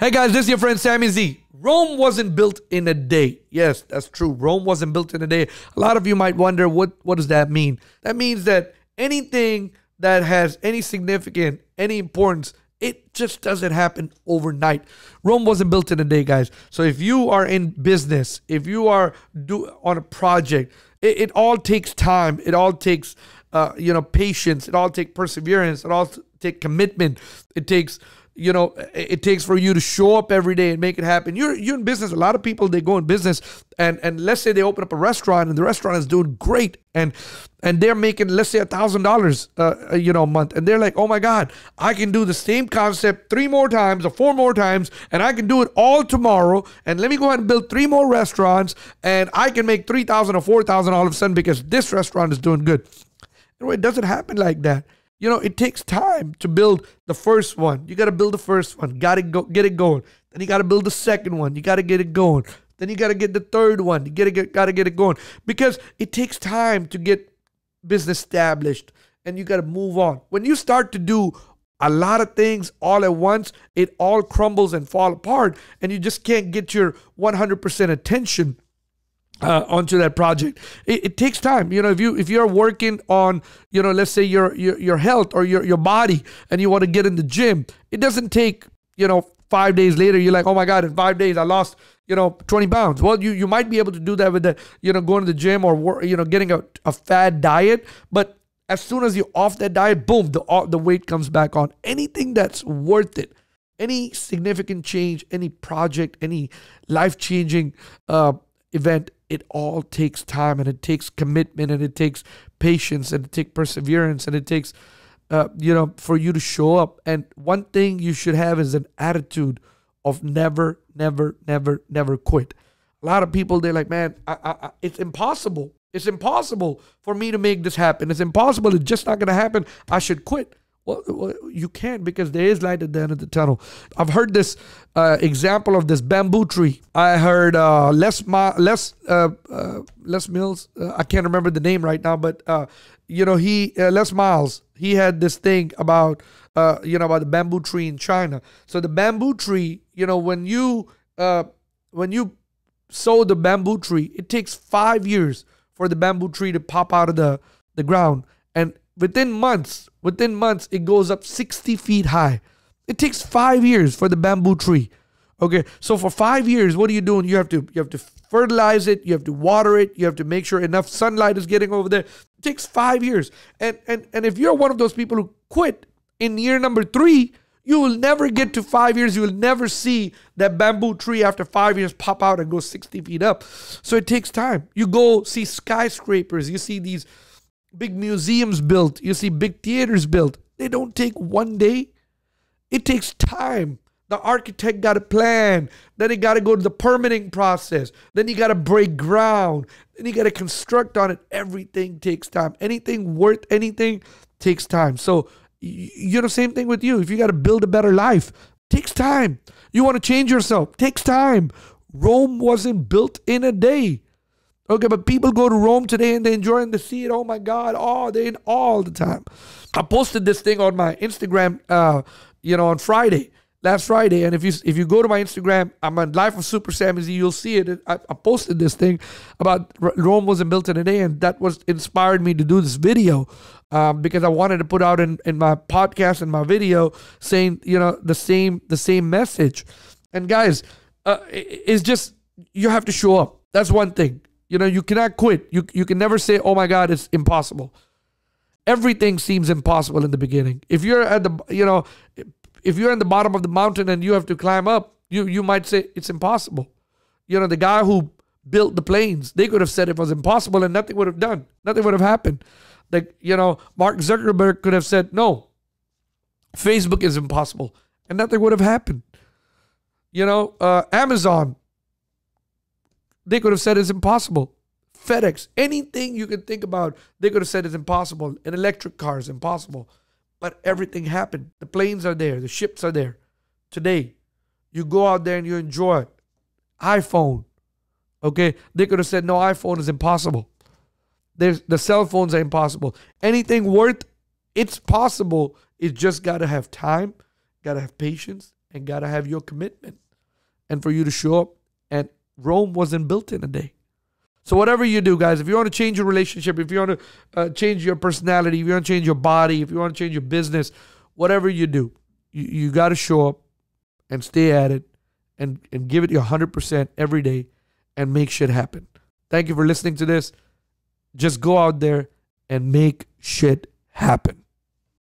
Hey guys, this is your friend Sammy Z. Rome wasn't built in a day. Yes, that's true. Rome wasn't built in a day. A lot of you might wonder, what does that mean? That means that anything that has any significance, any importance, it just doesn't happen overnight. Rome wasn't built in a day, guys. So if you are in business, if you are on a project, it all takes time. It all takes patience. It all takes perseverance. It all takes commitment. It takes for you to show up every day and make it happen. You're in business. A lot of people, they go in business and let's say they open up a restaurant and the restaurant is doing great and they're making, let's say, $1,000 a month, and they're like, oh my God, I can do the same concept 3 more times or 4 more times, and I can do it all tomorrow, and let me go ahead and build 3 more restaurants, and I can make $3,000 or $4,000 all of a sudden because this restaurant is doing good. It doesn't happen like that. It takes time to build the first one. You got to build the first one. Got to get it going. Then you got to build the second one. You got to get it going. Then you got to get the third one. You got to get it going, because it takes time to get business established, and you got to move on. When you start to do a lot of things all at once, it all crumbles and fall apart, and you just can't get your 100% attention onto that project. It takes time. If you're working on, let's say your health or your body, and you want to get in the gym, it doesn't take, 5 days later, you're like, oh my God, in 5 days I lost, 20 pounds. Well, you might be able to do that with the, going to the gym or, getting a fad diet. But as soon as you're off that diet, boom, the weight comes back on. Anything that's worth it, any significant change, any project, any life-changing event, it all takes time, and it takes commitment, and it takes patience, and it takes perseverance, and it takes, for you to show up. And one thing you should have is an attitude of never, never, never, never quit. A lot of people, they're like, man, it's impossible. It's impossible for me to make this happen. It's impossible. It's just not going to happen. I should quit. Well, you can't, because there is light at the end of the tunnel. I've heard this example of this bamboo tree. I heard Les Mills. I can't remember the name right now, but Les Miles. He had this thing about about the bamboo tree in China. So the bamboo tree, when you sow the bamboo tree, it takes 5 years for the bamboo tree to pop out of the ground, and within months, it goes up 60 feet high. It takes 5 years for the bamboo tree. Okay, so for 5 years, what are you doing? You have to fertilize it. You have to water it. You have to make sure enough sunlight is getting over there. It takes 5 years. And if you're one of those people who quit in year number 3, you will never get to 5 years. You will never see that bamboo tree after 5 years pop out and go 60 feet up. So it takes time. You go see skyscrapers. You see these big museums built. You see big theaters built. They don't take one day. It takes time. The architect got a plan. Then he got to go to the permitting process. Then you got to break ground. Then you got to construct on it. Everything takes time. Anything worth anything takes time. So, same thing with you. If you got to build a better life, takes time. You want to change yourself, takes time. Rome wasn't built in a day. Okay, but people go to Rome today and they enjoy and they see it. Oh my God, they're in all the time. I posted this thing on my Instagram, on Friday, last Friday. And if you go to my Instagram, I'm on Life of Super Sammy Z, you'll see it. I posted this thing about Rome wasn't built in a day, and that was inspired me to do this video because I wanted to put out in my podcast and my video saying, the same message. And guys, it's just, you have to show up. That's one thing. You cannot quit. You can never say, oh my God, it's impossible. Everything seems impossible in the beginning. If you're at the, if you're in the bottom of the mountain and you have to climb up, you might say it's impossible. The guy who built the planes, they could have said it was impossible and nothing would have happened. Like, Mark Zuckerberg could have said, no, Facebook is impossible, and nothing would have happened. Amazon, they could have said it's impossible. FedEx, anything you can think about, they could have said it's impossible. An electric car is impossible. But everything happened. The planes are there. The ships are there. Today, you go out there and you enjoy iPhone. Okay? They could have said, no, iPhone is impossible. The cell phones are impossible. Anything worth, it's possible. It just got to have time, got to have patience, and got to have your commitment and for you to show up. And Rome wasn't built in a day. So whatever you do, guys, if you want to change your relationship, if you want to change your personality, if you want to change your body, if you want to change your business, whatever you do, you got to show up and stay at it and give it your 100% every day and make shit happen. Thank you for listening to this. Just go out there and make shit happen.